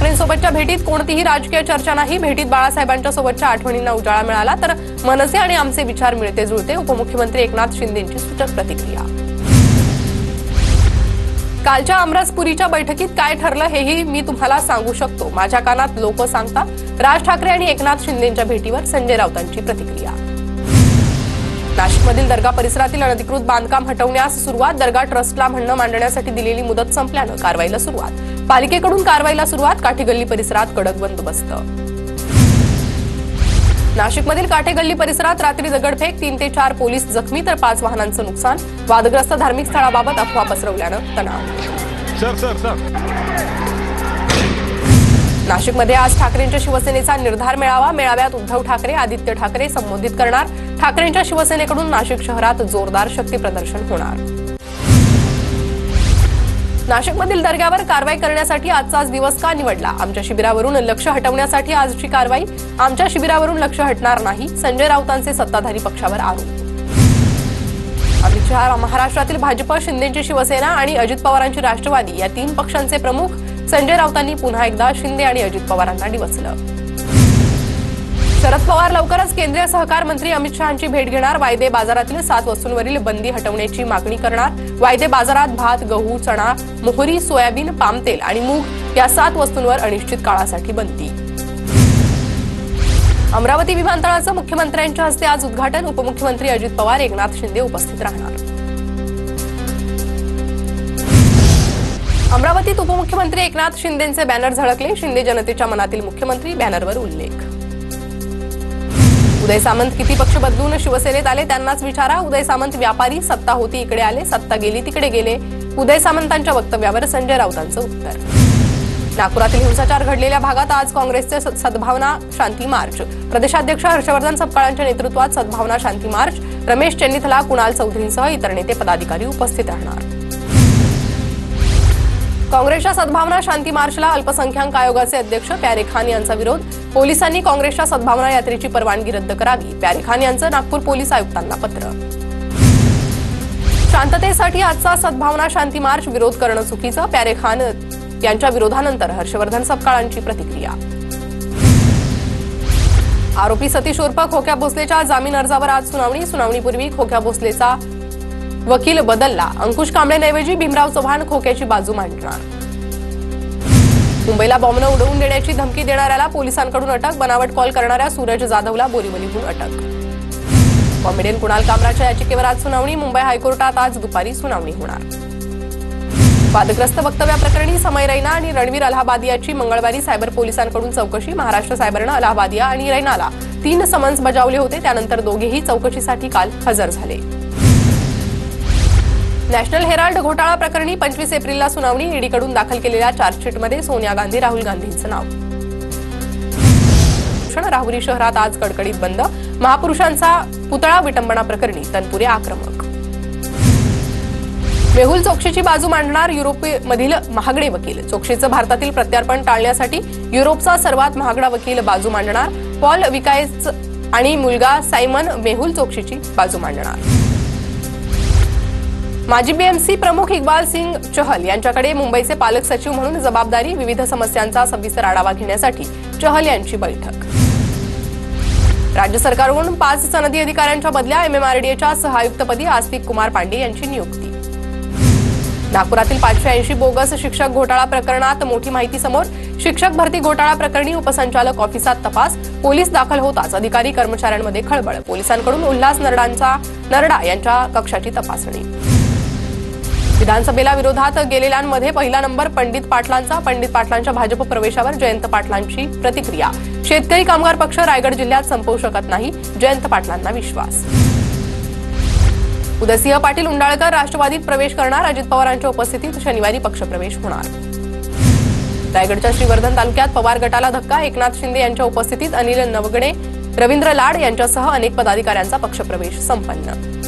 ठाकरेंसोबतच्या भेटीत कोणतीही राजकीय चर्चा नाही। भेटीत बाळासाहेबांच्या सोबतच्या आठवणींना उजाळा मिळाला तर मनसे आणि आमचे विचार मिळते जुळते। उपमुख्यमंत्री एकनाथ शिंदेंची सूचक प्रतिक्रिया। कालच्या आमरासपुरीच्या बैठकीत काय ठरलं हेही मी तुम्हाला सांगू शकतो। माझ्या कानात लोक सांगतात। राज ठाकरे आणि एकनाथ शिंदेंच्या भेटीवर संजय राऊतांची प्रतिक्रिया। नाशिकमधील दर्गा परिसरातील अनधिकृत बांधकाम हटवण्यास सुरुवात। दर्गा ट्रस्टला म्हणणं मांडण्यासाठी दिलेली मुदत संपल्यानं कारवाईला सुरुवात। पालिकेकडून कारवाईला सुरुवात। काठेगल्ली परिसरात कडक बंदोबस्त। नाशिकमधील काठेगल्ली परिसरात रात्री दगडफेक, 3 ते 4 पोलीस जखमी तर 5 वाहनांचं नुकसान। वादग्रस्त धार्मिक स्थळाबाबत अफवा पसरवल्यानं तणाव। नाशिकमध्ये आज ठाकरेंच्या शिवसेनेचा निर्धार मेळावा। मेळाव्यात उद्धव ठाकरे, आदित्य ठाकरे संबोधित करणार। ठाकरेंच्या शिवसेनेकडून नाशिक शहरात जोरदार शक्ती प्रदर्शन होणार। नाशिकमधील दर्ग्यावर कारवाई करण्यासाठी आजचाच दिवस का निवडला? आमच्या शिबिरावरून लक्ष हटवण्यासाठी आजची कारवाई। आमच्या शिबिरावरून लक्ष हटणार नाही, संजय राऊतांचे सत्ताधारी पक्षावर आरोप। अमित शहा महाराष्ट्रातील भाजप, शिंदेची शिवसेना आणि अजित पवारांची राष्ट्रवादी या 3 पक्षांचे प्रमुख। संजय राऊतांनी पुन्हा एकदा शिंदे आणि अजित पवारांना डिवचलं। शरद पवार लवकरच केंद्रीय सहकार मंत्री अमित शहांची भेट घेणार। वायदे बाजारातील 7 वस्तूंवरील बंदी हटवण्याची मागणी करणार। वायदे बाजारात भात, गहू, चणा, मोहरी, सोयाबीन, पामतेल आणि मूग या 7 वस्तूंवर अनिश्चित काळासाठी बंदी। अमरावती विमानतळाचं मुख्यमंत्र्यांच्या हस्ते आज उद्घाटन। उपमुख्यमंत्री अजित पवार, एकनाथ शिंदे उपस्थित राहणार। अमरावतीत उपमुख्यमंत्री एकनाथ शिंदेंचे बॅनर झळकले। शिंदे जनतेच्या मनातील मुख्यमंत्री, बॅनरवर उल्लेख। उदय सामंत किती पक्ष बदलून शिवसेनेत आले त्यांनाच विचारा। उदय सामंत व्यापारी, सत्ता होती इकडे आले, सत्ता गेली तिकडे गेले। उदय सामंतांच्या वक्तव्यावर संजय राऊतांचं उत्तर। नागपुरातील हिंसाचार घडलेल्या भागात आज काँग्रेसचे सद्भावना शांती मार्च। प्रदेशाध्यक्ष हर्षवर्धन सपकाळांच्या नेतृत्वात सद्भावना शांती मार्च। रमेश चेन्नीथला, कुणाल चौधरींसह इतर नेते पदाधिकारी उपस्थित राहणार। काँग्रेसच्या सद्भावना शांती मार्चला अल्पसंख्याक आयोगाचे अध्यक्ष प्यारे खान यांचा विरोध। पोलिसांनी काँग्रेसच्या सद्भावना यात्रेची परवानगी रद्द करावी। प्यारे खान यांचं नागपूर पोलीस आयुक्तांना पत्र। शांततेसाठी आजचा सद्भावना शांती मार्च, विरोध करणं चुकीचं। प्यारे खान यांच्या विरोधानंतर हर्षवर्धन सपकाळांची प्रतिक्रिया। आरोपी सतीश उर्फ खोक्या भोसलेच्या जामीन अर्जावर आज सुनावणी। सुनावणीपूर्वी खोक्या भोसलेचा वकील बदलला। अंकुश कांबळेंऐवजी भीमराव चव्हाण खोक्याची बाजू मांडणार। मुंबईला बॉम्बनं उडवून देण्याची धमकी देणाऱ्याला पोलिसांकडून अटक। बनावट कॉल करणाऱ्या सूरज जाधवला बोरीवलीहून अटक। कॉमेडियन कुणाल कामराच्या याचिकेवर आज सुनावणी। मुंबई हायकोर्टात आज दुपारी सुनावणी होणार। वादग्रस्त वक्तव्याप्रकरणी समय रैना आणि रणवीर अलाहाबादियाची मंगळवारी सायबर पोलिसांकडून चौकशी। महाराष्ट्र सायबरनं अलाहाबादिया आणि रैनाला 3 समन्स बजावले होते, त्यानंतर दोघेही चौकशीसाठी काल हजर झाले। नॅशनल हेराल्ड घोटाळा प्रकरणी 25 एप्रिलला सुनावणी। ईडीकडून दाखल केलेल्या चार्जशीटमध्ये सोनिया गांधी, राहुल गांधींचं नाव। राहुरी शहरात आज कडकडीत बंद। महापुरुषांचा पुतळा विटंबना प्रकरणी तनपुरे आक्रमक। मेहुल चोक्सीची बाजू मांडणार युरोपमधील महागडे वकील। चोक्सीचं भारतातील प्रत्यार्पण टाळण्यासाठी युरोपचा सर्वात महागडा वकील बाजू मांडणार। पॉल विकायच आणि मुलगा सायमन मेहुल चोक्सीची बाजू मांडणार। माजी बीएमसी प्रमुख इक्बाल सिंग चहल यांच्याकडे मुंबईचे पालक सचिव म्हणून जबाबदारी। विविध समस्यांचा सविस्तर आढावा घेण्यासाठी चहल यांची बैठक। राज्य सरकारकडून 5 सनदी अधिकाऱ्यांच्या बदल्या। एमएमआरडीएच्या सहआयुक्तपदी आस्तिक कुमार पांडे यांची नियुक्ती। नागपुरातील 580 बोगस शिक्षक घोटाळा प्रकरणात मोठी माहिती समोर। शिक्षक भरती घोटाळा प्रकरणी उपसंचालक ऑफिसात तपास। पोलीस दाखल होताच अधिकारी कर्मचाऱ्यांमध्ये खळबळ। पोलिसांकडून उल्हास नरडा यांच्या कक्षाची तपासणी। विधानसभेला विरोधात गेलेल्यांमध्ये पहिला नंबर पंडित पाटलांचा। पंडित पाटलांच्या भाजप प्रवेशावर जयंत पाटलांची प्रतिक्रिया। शेतकरी कामगार पक्ष रायगड जिल्ह्यात संपवू शकत नाही, जयंत पाटलांना विश्वास। उदयसिंह पाटील उंडाळकर राष्ट्रवादीत प्रवेश करणार। अजित पवारांच्या उपस्थितीत शनिवारी पक्षप्रवेश होणार। रायगडच्या श्रीवर्धन तालुक्यात पवार गटाला धक्का। एकनाथ शिंदे यांच्या उपस्थितीत अनिल नवगणे, रवींद्र लाड यांच्यासह अनेक पदाधिकाऱ्यांचा पक्षप्रवेश संपन्न।